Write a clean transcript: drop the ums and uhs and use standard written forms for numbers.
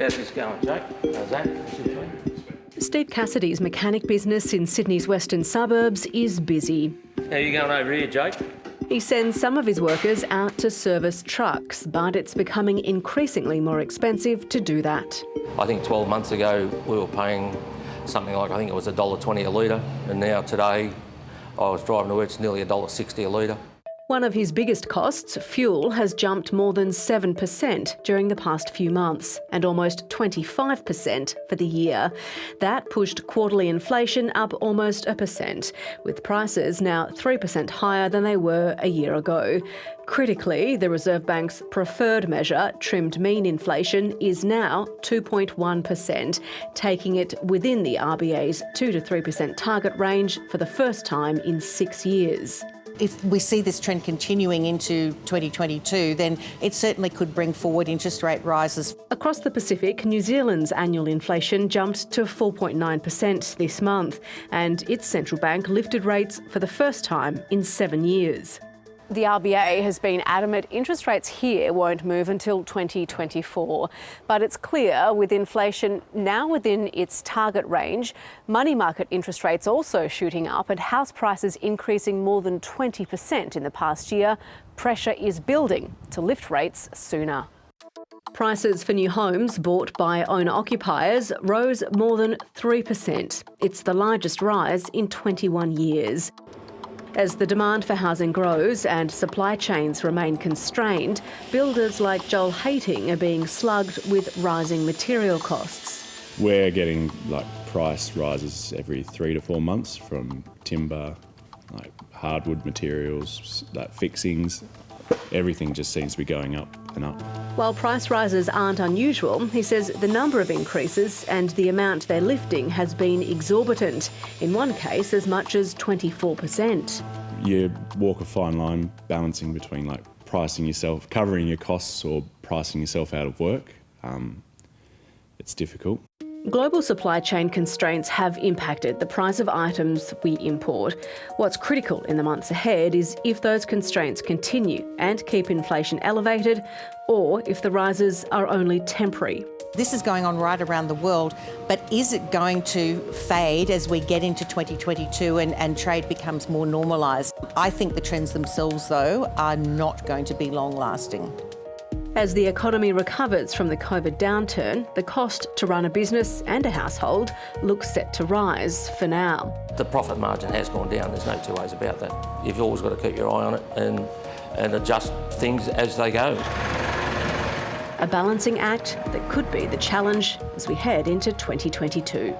How's this going, Jake? How's that? Steve Cassidy's mechanic business in Sydney's western suburbs is busy. How you going over here, Jake? He sends some of his workers out to service trucks, but it's becoming increasingly more expensive to do that. I think 12 months ago we were paying something like, I think it was $1.20 a litre, and now today I was driving to work, it's nearly $1.60 a litre. One of his biggest costs, fuel, has jumped more than 7% during the past few months and almost 25% for the year. That pushed quarterly inflation up almost 1%, with prices now 3% higher than they were a year ago. Critically, the Reserve Bank's preferred measure, trimmed mean inflation, is now 2.1%, taking it within the RBA's 2 to 3% target range for the first time in 6 years. If we see this trend continuing into 2022, then it certainly could bring forward interest rate rises. Across the Pacific, New Zealand's annual inflation jumped to 4.9% this month, and its central bank lifted rates for the first time in 7 years. The RBA has been adamant interest rates here won't move until 2024. But it's clear, with inflation now within its target range, money market interest rates also shooting up and house prices increasing more than 20% in the past year, pressure is building to lift rates sooner. Prices for new homes bought by owner-occupiers rose more than 3%. It's the largest rise in 21 years. As the demand for housing grows and supply chains remain constrained, builders like Joel Hating are being slugged with rising material costs. We're getting price rises every 3 to 4 months from timber, hardwood materials, fixings. Everything just seems to be going up and up. While price rises aren't unusual, he says the number of increases and the amount they're lifting has been exorbitant, in one case as much as 24%. You walk a fine line balancing between pricing yourself, covering your costs, or pricing yourself out of work. It's difficult. Global supply chain constraints have impacted the price of items we import. What's critical in the months ahead is if those constraints continue and keep inflation elevated, or if the rises are only temporary. This is going on right around the world, but is it going to fade as we get into 2022 and trade becomes more normalised? I think the trends themselves, though, are not going to be long-lasting. As the economy recovers from the COVID downturn, the cost to run a business and a household looks set to rise for now. The profit margin has gone down, there's no two ways about that. You've always got to keep your eye on it and adjust things as they go. A balancing act that could be the challenge as we head into 2022.